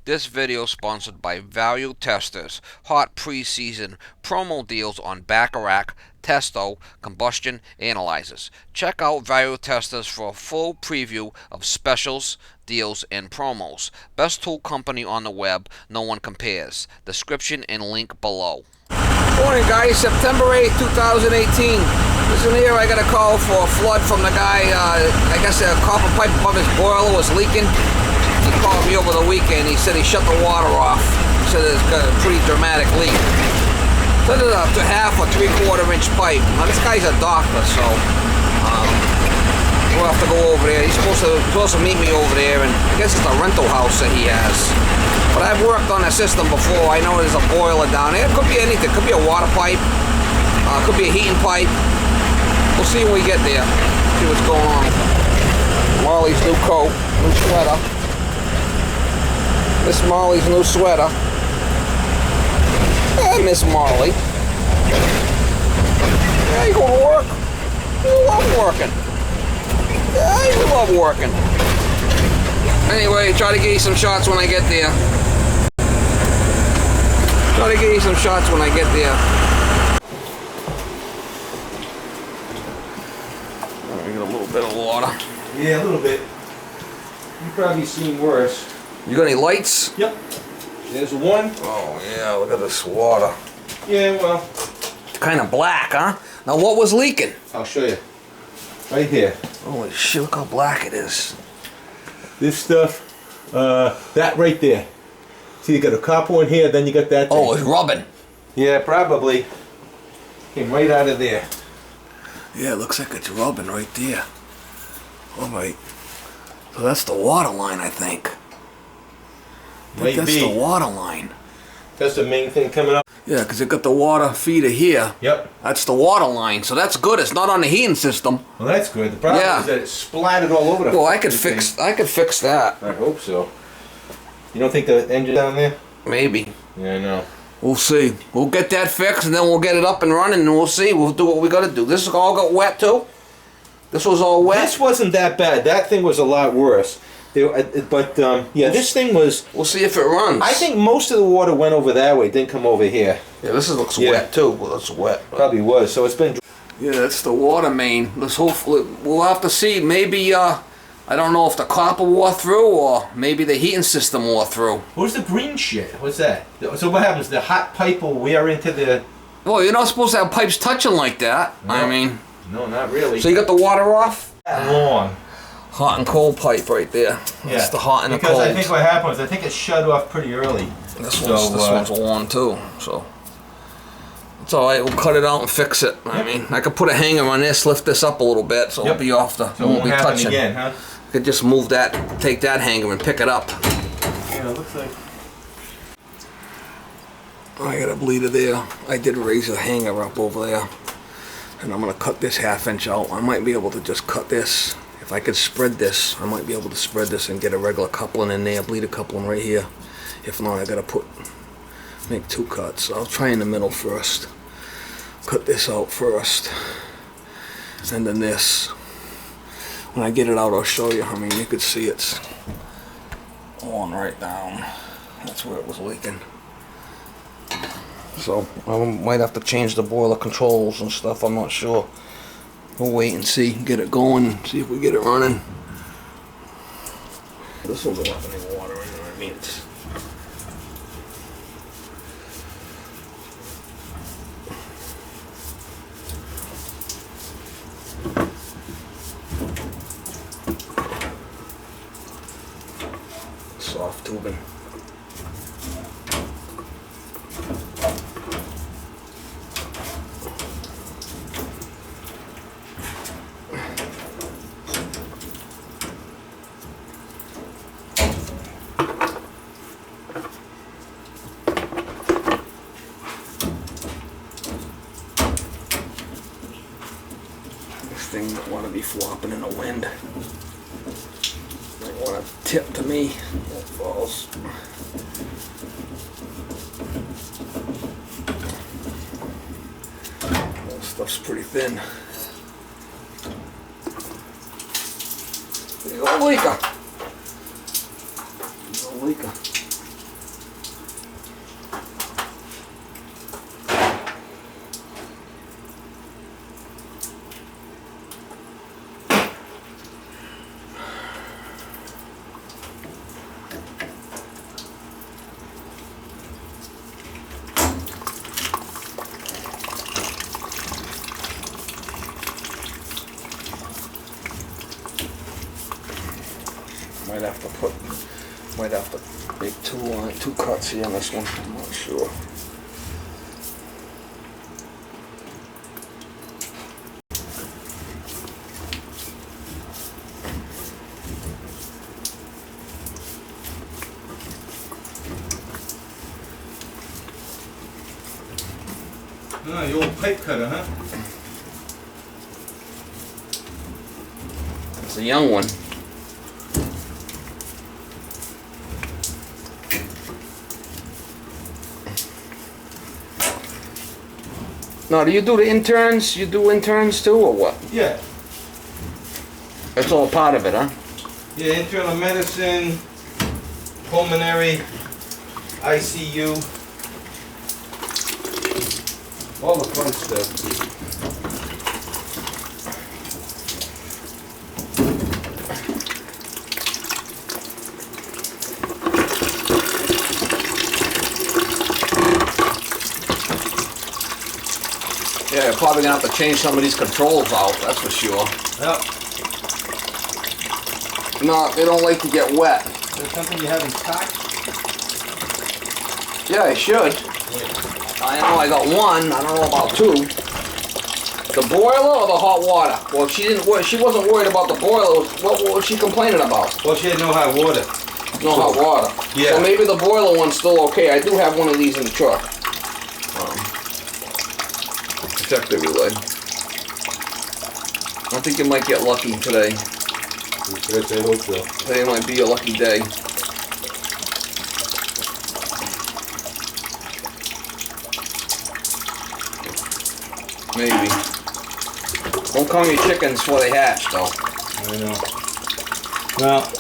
This video is sponsored by Value Testers. Hot preseason promo deals on Bacharach, Testo, combustion analyzers. Check out Value Testers for a full preview of specials, deals, and promos. Best tool company on the web, no one compares. Description and link below. Morning guys, September 8th, 2018. Listen here, I got a call for a flood from the guy. I guess a copper pipe above his boiler was leaking. He called me over the weekend. He said he shut the water off. He said it's got a pretty dramatic leak. So it's up to half or 3/4 inch pipe. Now this guy's a doctor, so we'll have to go over there. He's supposed to meet me over there, and I guess it's a rental house that he has. But I've worked on the system before. I know there's a boiler down there. It could be anything. It could be a water pipe. It could be a heating pipe. We'll see when we get there. See what's going on. Marley's new coat, new sweater. Miss Marley's new sweater. Yeah, Miss Marley. Yeah, you going to work? You love working. Yeah, you love working. Anyway, try to get you some shots when I get there. Try to get you some shots when I get there. I get a little bit of water. Yeah, a little bit. You've probably seen worse. You got any lights? Yep. There's one. Oh yeah, look at this water. Yeah, well. It's kind of black, huh? Now what was leaking? I'll show you. Right here. Holy shit, look how black it is. This stuff, that right there. See, you got a copper in here, then you got that thing. Oh, it's rubbing. Yeah, probably. Came right out of there. Yeah, it looks like it's rubbing right there. Alright. So that's the water line, I think. Might That's be. the water line. That's the main thing coming up. Yeah, because it got the water feeder here. Yep. That's the water line, so that's good. It's not on the heating system. Well, that's good. The problem is that it splattered all over the Well, I could fix that. I hope so. You don't think the engine down there? Maybe. Yeah, I know. We'll see. We'll get that fixed, and then we'll get it up and running, and we'll see. We'll do what we got to do. This all got wet, too? This was all wet? This wasn't that bad. That thing was a lot worse. Yeah, this thing was... We'll see if it runs. I think most of the water went over that way, didn't come over here. Yeah, this looks wet, too. Well, it's wet. Probably was, so it's been... Yeah, that's the water main. Let's hopefully... We'll have to see. Maybe, I don't know if the copper wore through, or maybe the heating system wore through. What's the green shit? What's that? So what happens? The hot pipe will wear into the... Well, you're not supposed to have pipes touching like that. No. I mean... No, not really. So you got the water off? That long. Hot and cold pipe right there. That's the hot and the cold. Because I think what happened was I think it shut off pretty early. This one's long too, so it's all right. We'll cut it out and fix it. I mean, I could put a hanger on this, lift this up a little bit, so it'll be off the. So it won't be touching again, huh? I could just move that, take that hanger and pick it up. Yeah, it looks like. I got a bleeder there. I did raise a hanger up over there, and I'm gonna cut this 1/2 inch out. I might be able to just cut this. If I could spread this, I might be able to spread this and get a regular coupling in there, bleeder coupling right here. If not, I gotta make 2 cuts. I'll try in the middle first. Cut this out first. And then this. When I get it out, I'll show you. I mean, you could see it's on right down. That's where it was leaking. So, I might have to change the boiler controls and stuff, I'm not sure. We'll wait and see, get it going, see if we get it running. This will go up in the water, you know what I mean? It's soft tubing. Thing that want to be flopping in the wind. Might want to tip to me. That falls. That stuff's pretty thin. There you go, leaker. Leaker. Might have to make two cuts here on this one. I'm not sure. Ah, your old pipe cutter, huh? It's a young one. Now, do you do the interns? You do interns too, or what? Yeah. That's all part of it, huh? Yeah, internal medicine, pulmonary, ICU, all the fun stuff. Yeah, you're probably gonna have to change some of these controls out, that's for sure. Yep. No, they don't like to get wet. Is there something you haven't touched? Yeah, I should. I know I got one, I don't know about two. The boiler or the hot water? Well, she wasn't worried about the boiler. What was she complaining about? Well, she had no hot water. No hot water. Yeah. So maybe the boiler one's still okay. I do have one of these in the truck. Check the relay. I think you might get lucky today. Yes, I hope so. Today might be a lucky day. Maybe. Don't count your chickens before they hatch, though. I know. Well,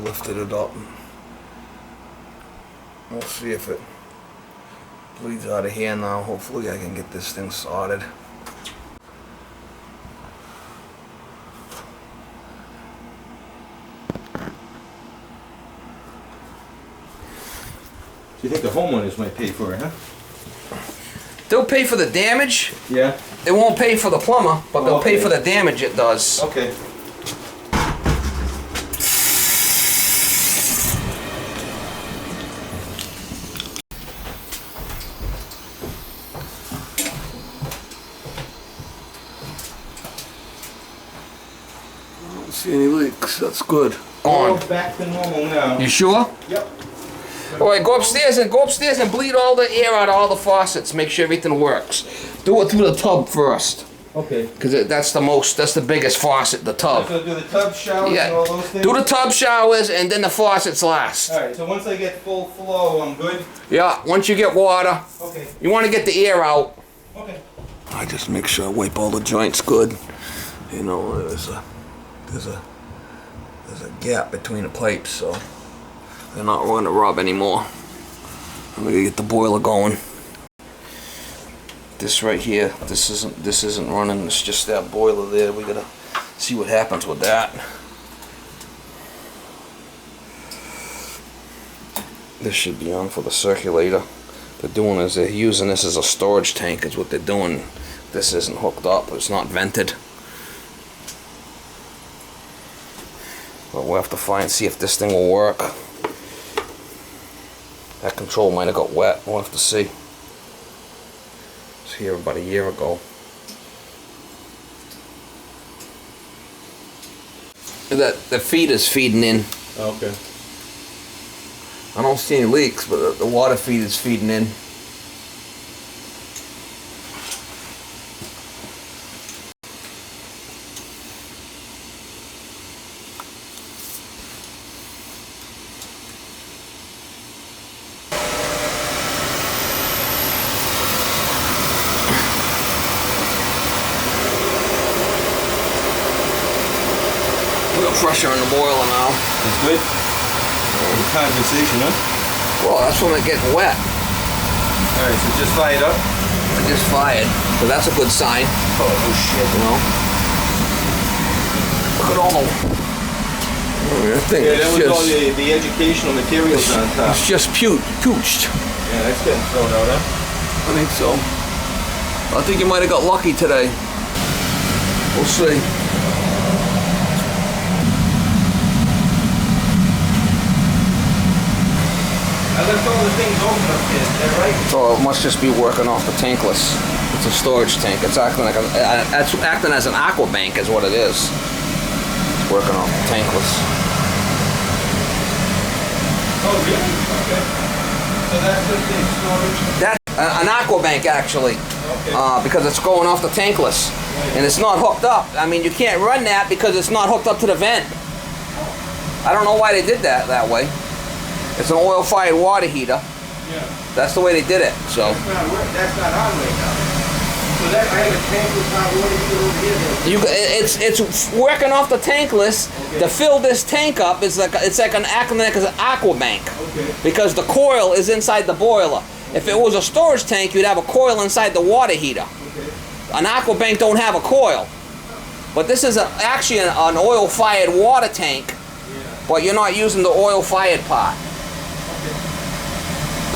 lifted it up. We'll see if it bleeds out of here now. Hopefully I can get this thing sorted. do you think the homeowners might pay for it, huh? They'll pay for the damage. Yeah. They won't pay for the plumber, but they'll Okay. pay for the damage it does. Okay. I don't see any leaks. That's good. All On. back to normal now. You sure? Yep. All right, go upstairs and bleed all the air out of all the faucets. Make sure everything works. Do it through the tub first. Okay. Because that's the biggest faucet, the tub. So do the tub showers and all those things? Do the tub showers and then the faucets last. Alright, so once I get full flow, I'm good? Yeah, once you get water, Okay. you want to get the air out. Okay. I just make sure I wipe all the joints good. You know, there's a gap between the pipes, so they're not going to rub anymore. I'm gonna get the boiler going. This right here, this isn't running. It's just that boiler there. We gotta see what happens with that. This should be on for the circulator. They're doing is they're using this as a storage tank. Is what they're doing. This isn't hooked up. It's not vented. But we'll have to see if this thing will work. That control might have got wet. We'll have to see. It's here about a year ago. The feed is feeding in. Okay. I don't see any leaks, but the water feed is feeding in. Pressure in the boiler now. That's good. Condensation, huh? Well, that's when it's getting wet. Alright, so just fire it up. I just fired, so that's a good sign. Oh, no shit. You know. Look at all the. That thing Yeah, that was just, all the educational materials on top. it's just pooched. Yeah, that's getting thrown out, huh? I think so. I think you might have got lucky today. We'll see. I left all the things open up here, is that right? So it must just be working off the tankless. It's a storage tank. It's acting like it's acting as an aqua bank is what it is. It's working off the tankless. Oh, really? Okay. So that's just the storage? That's an aqua bank actually. Okay. Because it's going off the tankless. And it's not hooked up. I mean, you can't run that because it's not hooked up to the vent. I don't know why they did that way. It's an oil-fired water heater. Yeah. That's the way they did it. So That's not on right now. So that I have a tank with hot water heater over here. it's working off the tankless. Okay. To fill this tank up is acting like an aqua bank. Okay. Because the coil is inside the boiler. If it was a storage tank, you'd have a coil inside the water heater. Okay. An aqua bank don't have a coil. But this is actually an oil-fired water tank. Yeah. But you're not using the oil-fired part.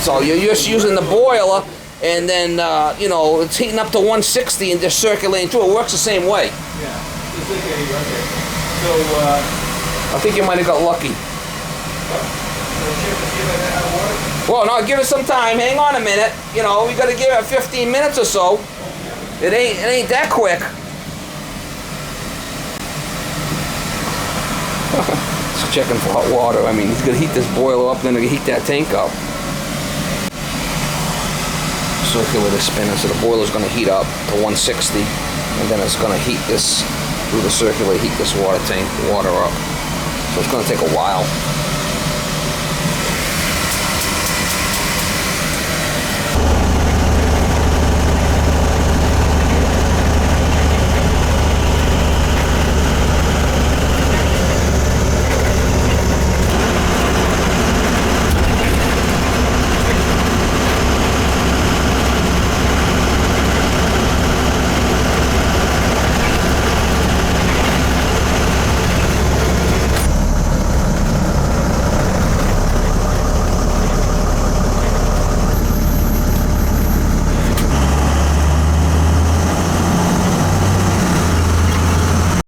So you're just using the boiler, and then, you know, it's heating up to 160 and just circulating through. It works the same way. Yeah. It's okay. Okay. So, I think you might have got lucky. Well, no, give it some time. Hang on a minute. You know, we got to give it 15 minutes or so. It ain't that quick. Just checking for hot water. I mean, he's gonna heat this boiler up, then he'll heat that tank up. Circular spinner, so the boiler's going to heat up to 160, and then it's going to heat this through the circular, heat this water up. So it's going to take a while.